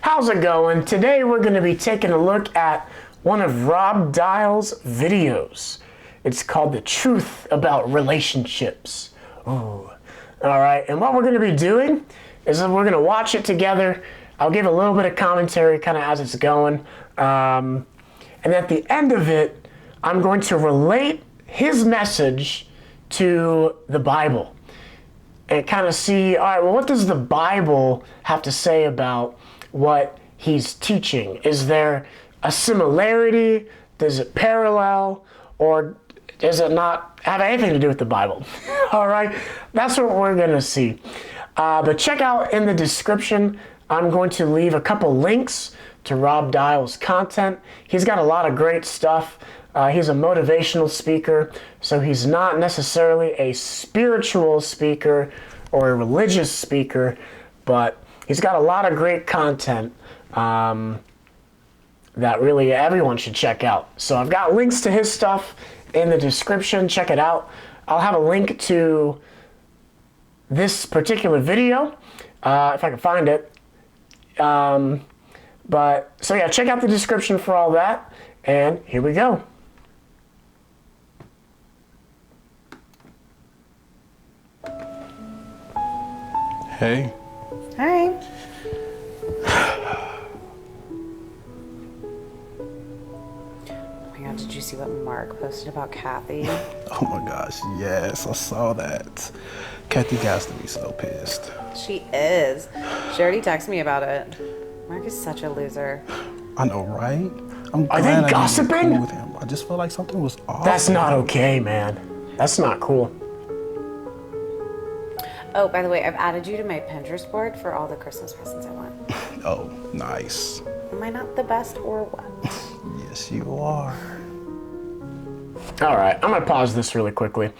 How's it going? Today we're going to be taking a look at one of Rob Dial's videos. It's called The Truth About Relationships. Ooh. Alright, and what we're going to be doing is that we're going to watch it together. I'll give a little bit of commentary kind of as it's going. And at the end of it, I'm going to relate his message to the Bible. And kind of see, all right, well, what does the Bible have to say about what he's teaching? Is there a similarity? Does it parallel? Or does it not have anything to do with the Bible? All right, that's what we're going to see. But check out in the description, I'm going to leave a couple links to Rob Dial's content. He's got a lot of great stuff. He's a motivational speaker, so he's not necessarily a spiritual speaker or a religious speaker, but he's got a lot of great content that really everyone should check out. So I've got links to his stuff in the description. Check it out. I'll have a link to this particular video if I can find it. So yeah, check out the description for all that, and here we go. Hey. Hi. Oh my god, did you see what Mark posted about Cathy? Oh my gosh, yes, I saw that. Cathy has to be so pissed. She is. She already texted me about it. Mark is such a loser. I know, right? I'm Are glad they I gossiping? didn't get cool with him. I just felt like something was off. That's not okay, man. That's not cool. Oh, by the way, I've added you to my Pinterest board for all the Christmas presents I want. Oh, nice. Am I not the best or what? Yes, you are. All right, I'm gonna pause this really quickly.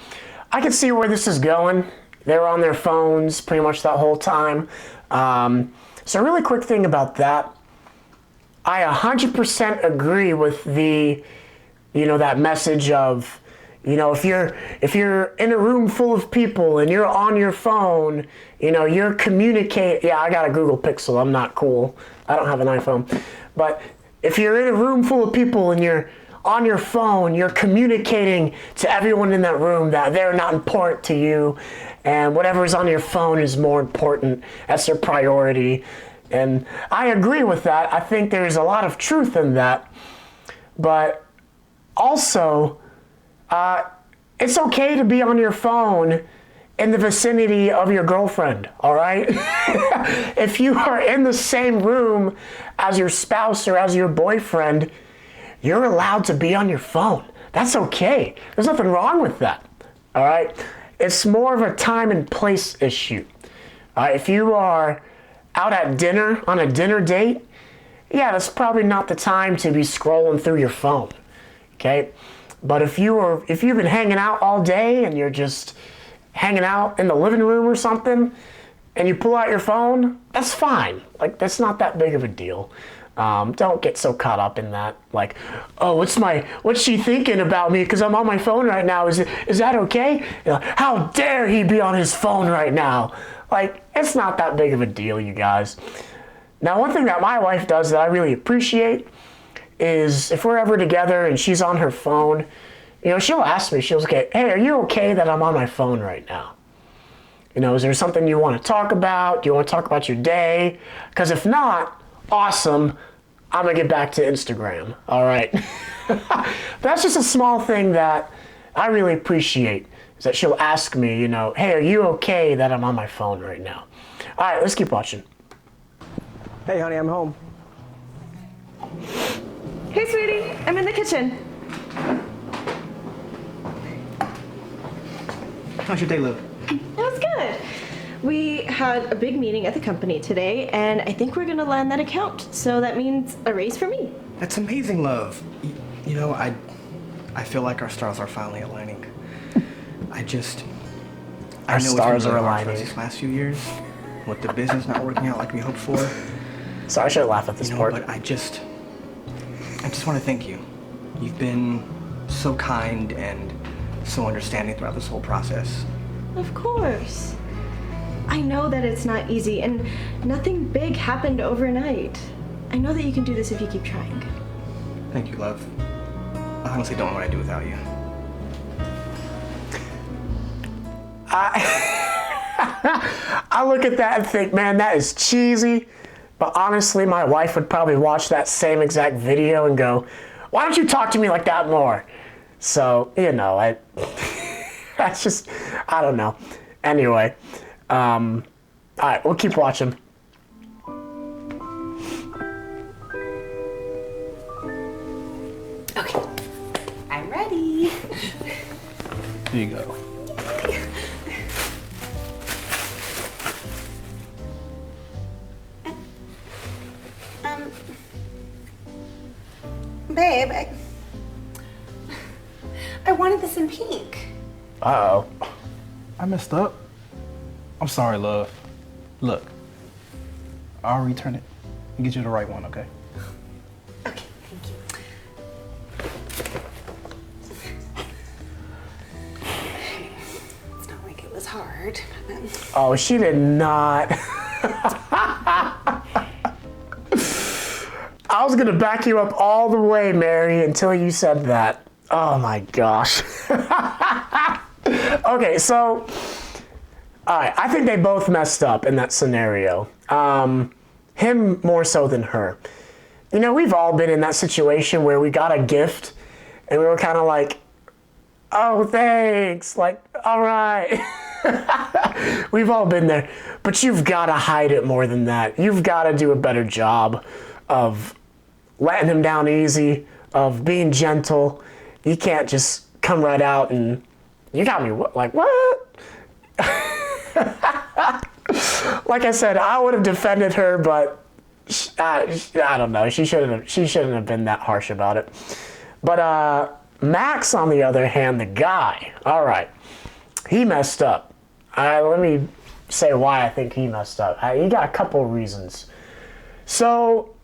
I can see where this is going. They were on their phones pretty much that whole time. So a really quick thing about that, I 100% agree with the, that message of, if you're in a room full of people and you're on your phone, you're communicating. Yeah, I got a Google Pixel. I'm not cool. I don't have an iPhone. But if you're in a room full of people and you're on your phone, you're communicating to everyone in that room that they're not important to you, and whatever's on your phone is more important. That's their priority. And I agree with that. I think there's a lot of truth in that. But also, it's okay to be on your phone in the vicinity of your girlfriend, all right? If you are in the same room as your spouse or as your boyfriend, you're allowed to be on your phone. That's okay. There's nothing wrong with that, all right? It's more of a time and place issue. If you are out at dinner on a dinner date, yeah, that's probably not the time to be scrolling through your phone, okay? But if you've been hanging out all day and you're just hanging out in the living room or something, and you pull out your phone, that's fine. Like, that's not that big of a deal. Don't get so caught up in that. Like, oh, what's she thinking about me because I'm on my phone right now? Is that okay? How dare he be on his phone right now? Like, it's not that big of a deal, you guys. Now, one thing that my wife does that I really appreciate is if we're ever together and she's on her phone, she'll ask me, she'll say, hey, are you okay that I'm on my phone right now? Is there something you want to talk about? Do you want to talk about your day? Because if not, awesome, I'm going to get back to Instagram, all right? That's just a small thing that I really appreciate, is that she'll ask me, hey, are you okay that I'm on my phone right now? All right, let's keep watching. Hey, honey, I'm home. Hey, sweetie, I'm in the kitchen. How's your day, Liv? It was good. We had a big meeting at the company today, and I think we're gonna land that account. So that means a raise for me. That's amazing, love. I feel like our stars are finally aligning. I know Our it's been stars really are hard for aligning. us these last few years, with the business not working out like we hoped for. Sorry, I should laugh at this part. But I just want to thank you. You've been so kind and so understanding throughout this whole process. Of course. I know that it's not easy, and nothing big happened overnight. I know that you can do this if you keep trying. Thank you, love. I honestly don't know what I'd do without you. I look at that and think, man, that is cheesy. But honestly, my wife would probably watch that same exact video and go, why don't you talk to me like that more? So, you know, that's just, I don't know. Anyway, all right, we'll keep watching. Okay, I'm ready. Here you go. Babe, I wanted this in pink. Uh-oh. I messed up. I'm sorry, love. Look, I'll return it and get you the right one, okay? Okay, thank you. It's not like it was hard. Oh, she did not. I was gonna back you up all the way, Mary, until you said that. Oh my gosh. Okay, so, all right, I think they both messed up in that scenario. Him more so than her. You know, we've all been in that situation where we got a gift and we were kind of like, oh, thanks, like, all right. We've all been there, but you've got to hide it more than that. You've got to do a better job of letting him down easy, of being gentle. You can't just come right out and you got me like, what? Like I said, I would have defended her, but I don't know. She shouldn't have been that harsh about it. But Max, on the other hand, the guy, all right, he messed up. Let me say why I think he messed up. He got a couple reasons. So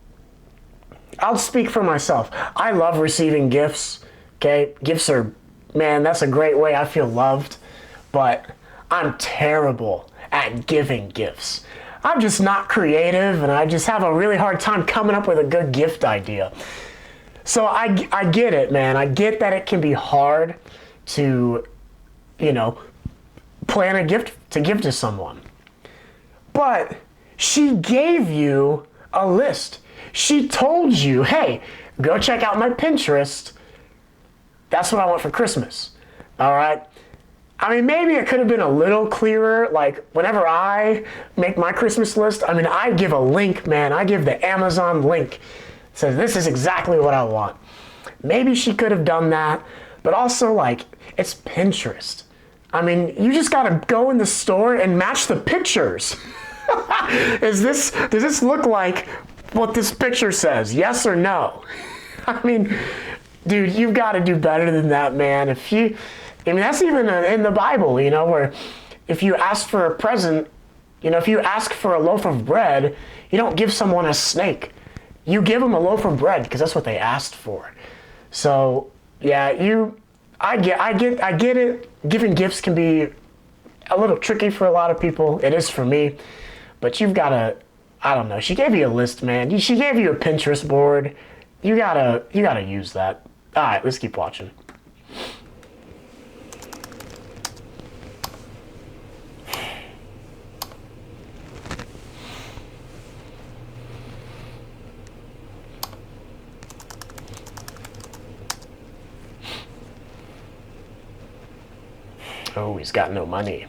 I'll speak for myself. I love receiving gifts. Okay, gifts are, man, that's a great way I feel loved. But I'm terrible at giving gifts. I'm just not creative, and I just have a really hard time coming up with a good gift idea. So I get it, man. I get that it can be hard to, you know, plan a gift to give to someone. But she gave you a list. She told you, hey, go check out my Pinterest. That's what I want for Christmas. All right? I mean, maybe it could have been a little clearer. Like, whenever I make my Christmas list, I mean, I give a link, man. I give the Amazon link. It says, this is exactly what I want. Maybe she could have done that. But also, like, it's Pinterest. I mean, you just got to go in the store and match the pictures. Does this look like what this picture says? Yes or no? I mean, dude, you've got to do better than that, man. That's even in the Bible, you know, where if you ask for a present, you know, if you ask for a loaf of bread, you don't give someone a snake. You give them a loaf of bread because that's what they asked for. So, yeah, I get it. Giving gifts can be a little tricky for a lot of people. It is for me. But you've got to, I don't know. She gave you a list, man. She gave you a Pinterest board. You gotta use that. All right, let's keep watching. Oh, he's got no money.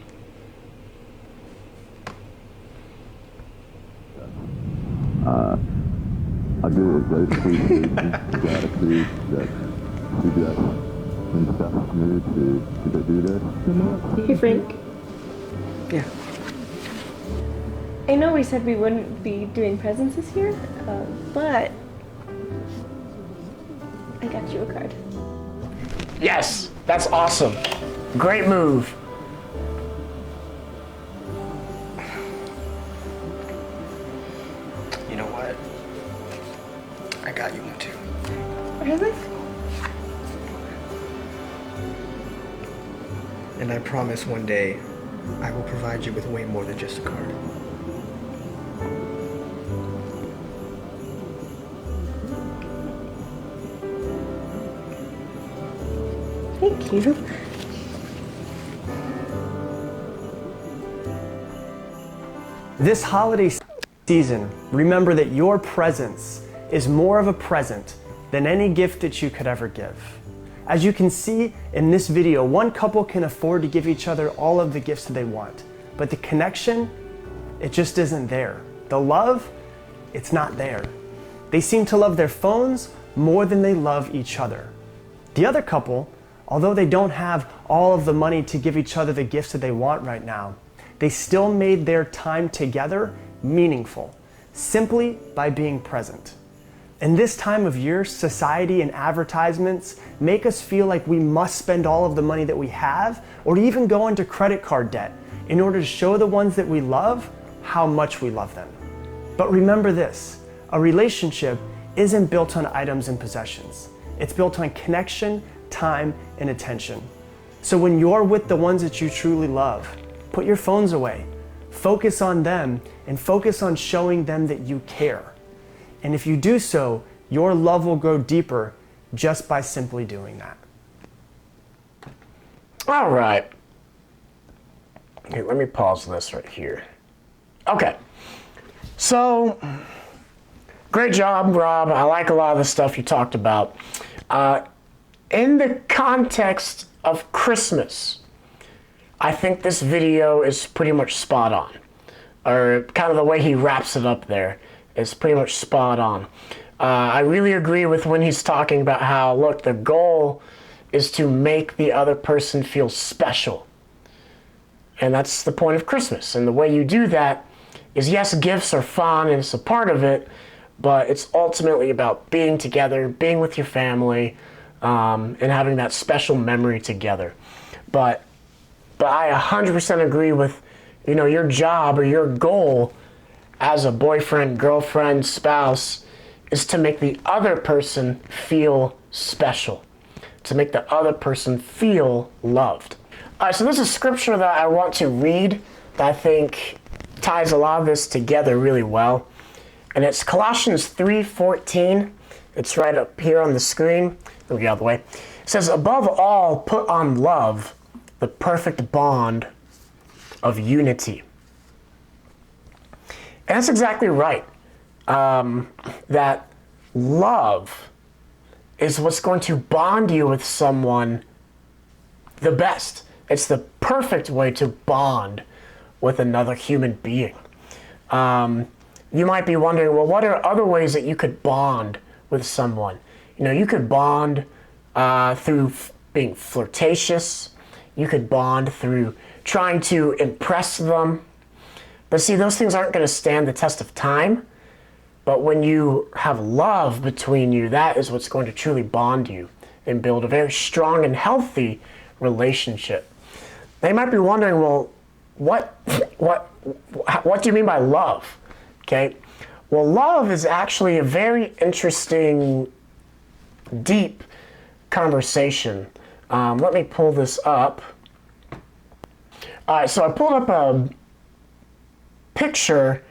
I do it those three things. Gratitude that we do that and stuff new to do this. Hey, Frank. Yeah. I know we said we wouldn't be doing presents this year, but I got you a card. Yes, that's awesome. Great move. You know what? I got you one too. Really? And I promise one day I will provide you with way more than just a card. Thank you. This holiday season, remember that your presence is more of a present than any gift that you could ever give. As you can see in this video, one couple can afford to give each other all of the gifts that they want, but the connection, it just isn't there. The love, it's not there. They seem to love their phones more than they love each other. The other couple, although they don't have all of the money to give each other the gifts that they want right now, they still made their time together meaningful, simply by being present. In this time of year, society and advertisements make us feel like we must spend all of the money that we have, or to even go into credit card debt in order to show the ones that we love how much we love them. But remember this, a relationship isn't built on items and possessions. It's built on connection, time, and attention. So when you're with the ones that you truly love, put your phones away, focus on them, and focus on showing them that you care. And if you do so, your love will grow deeper just by simply doing that. All right. Hey, let me pause this right here. Okay. So, great job, Rob. I like a lot of the stuff you talked about. In the context of Christmas, I think this video is pretty much spot on. Or kind of the way he wraps it up there is pretty much spot on. I really agree with when he's talking about how, look, the goal is to make the other person feel special. And that's the point of Christmas. And the way you do that is, yes, gifts are fun and it's a part of it, but it's ultimately about being together, being with your family, and having that special memory together. But I 100% agree with, your job or your goal as a boyfriend, girlfriend, spouse is to make the other person feel special, to make the other person feel loved. All right, so there's a scripture that I want to read that I think ties a lot of this together really well. And it's Colossians 3:14. It's right up here on the screen. Let me get out of the way. It says, above all, put on love, the perfect bond of unity. And that's exactly right. That love is what's going to bond you with someone the best. It's the perfect way to bond with another human being. You might be wondering, well, what are other ways that you could bond with someone? You could bond through being flirtatious. You could bond through trying to impress them. But see, those things aren't going to stand the test of time. But when you have love between you, that is what's going to truly bond you and build a very strong and healthy relationship. They might be wondering, well, what do you mean by love? Okay. Well, love is actually a very interesting, deep conversation. Let me pull this up. All right, so I pulled up a picture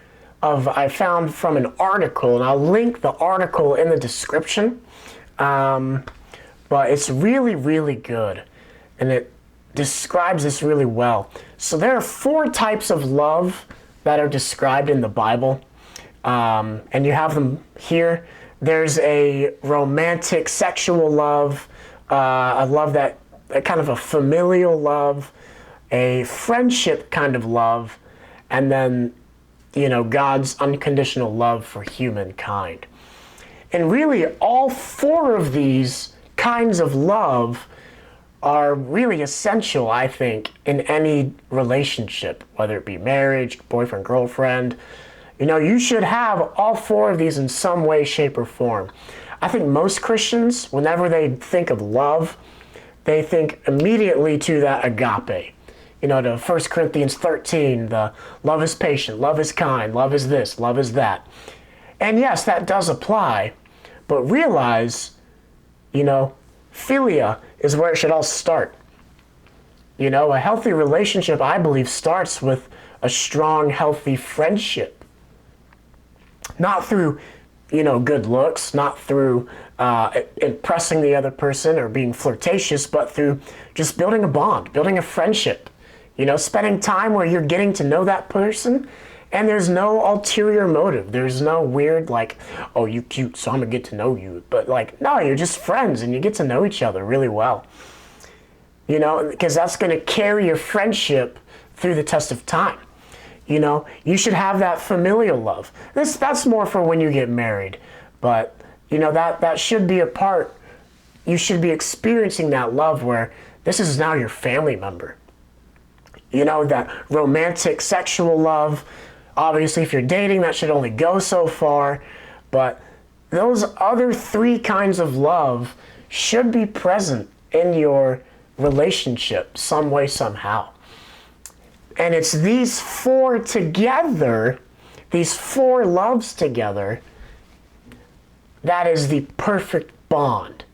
I found from an article, and I'll link the article in the description. But it's really, really good, and it describes this really well. So there are 4 types of love that are described in the Bible, and you have them here. There's a romantic, sexual love, a love that kind of a familial love, a friendship kind of love, and then God's unconditional love for humankind. And really, all 4 of these kinds of love are really essential, I think, in any relationship, whether it be marriage, boyfriend, girlfriend. You should have all 4 of these in some way, shape, or form. I think most Christians, whenever they think of love, they think immediately to that agape. To 1 Corinthians 13, the love is patient, love is kind, love is this, love is that. And yes, that does apply, but realize, philia is where it should all start. You know, a healthy relationship, I believe, starts with a strong, healthy friendship. Not through, you know, good looks, not through impressing the other person or being flirtatious, but through just building a bond, building a friendship. You know, spending time where you're getting to know that person and there's no ulterior motive. There's no weird like, oh, you cute, so I'm gonna get to know you. But like, no, you're just friends and you get to know each other really well. You know, because that's gonna carry your friendship through the test of time. You know, you should have that familial love. That's more for when you get married. But, you know, that should be a part. You should be experiencing that love where this is now your family member. You know, that romantic, sexual love. Obviously, if you're dating, that should only go so far. But those other three kinds of love should be present in your relationship some way, somehow. And it's these four together, these four loves together, that is the perfect bond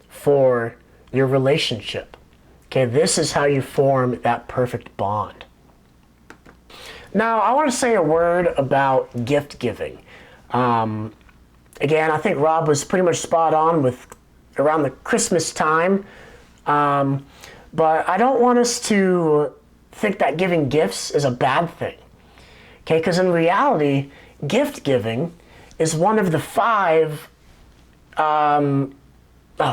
for your relationship. Okay, this is how you form that perfect bond. Now, I want to say a word about gift giving. Again, I think Rob was pretty much spot on with around the Christmas time. But I don't want us to think that giving gifts is a bad thing. Okay, because in reality, gift giving is one of the 5, oh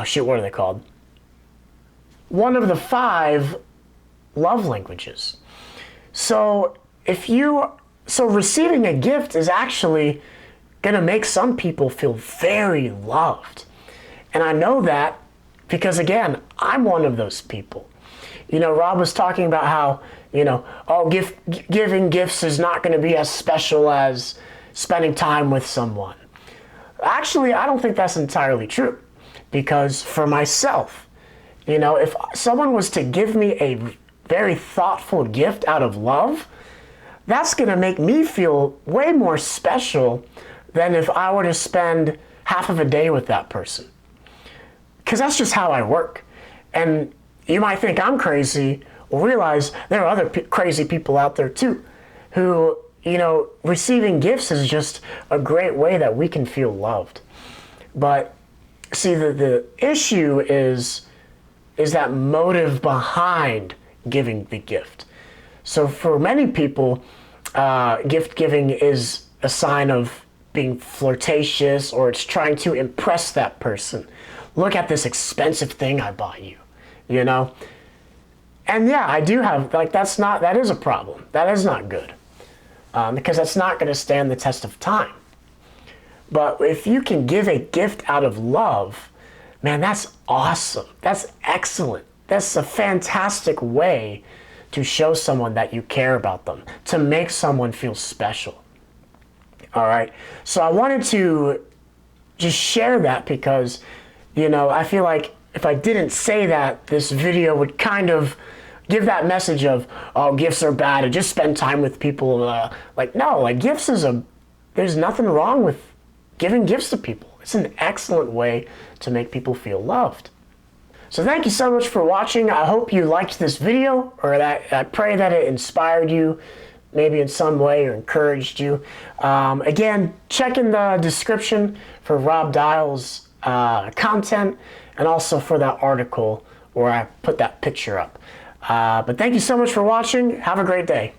shoot, what are they called? One of the 5 love languages. So receiving a gift is actually gonna make some people feel very loved. And I know that because again, I'm one of those people. You know, Rob was talking about how, you know, giving gifts is not going to be as special as spending time with someone. Actually, I don't think that's entirely true. Because for myself, you know, if someone was to give me a very thoughtful gift out of love, that's going to make me feel way more special than if I were to spend half of a day with that person. Because that's just how I work. And you might think I'm crazy, or realize there are other crazy people out there too, who, you know, receiving gifts is just a great way that we can feel loved. But see, the issue is that motive behind giving the gift. So for many people, gift giving is a sign of being flirtatious, or it's trying to impress that person. Look at this expensive thing I bought you, you know? And yeah, I do have, like, that is a problem. That is not good. Because that's not going to stand the test of time. But if you can give a gift out of love, man, that's awesome. That's excellent. That's a fantastic way to show someone that you care about them, to make someone feel special. All right. So I wanted to just share that because, you know, I feel like if I didn't say that, this video would kind of give that message of, oh, gifts are bad, and just spend time with people. Like, no, like gifts there's nothing wrong with giving gifts to people. It's an excellent way to make people feel loved. So thank you so much for watching. I hope you liked this video, or that I pray that it inspired you maybe in some way or encouraged you. Again, check in the description for Rob Dial's content, and also for that article where I put that picture up. But thank you so much for watching. Have a great day.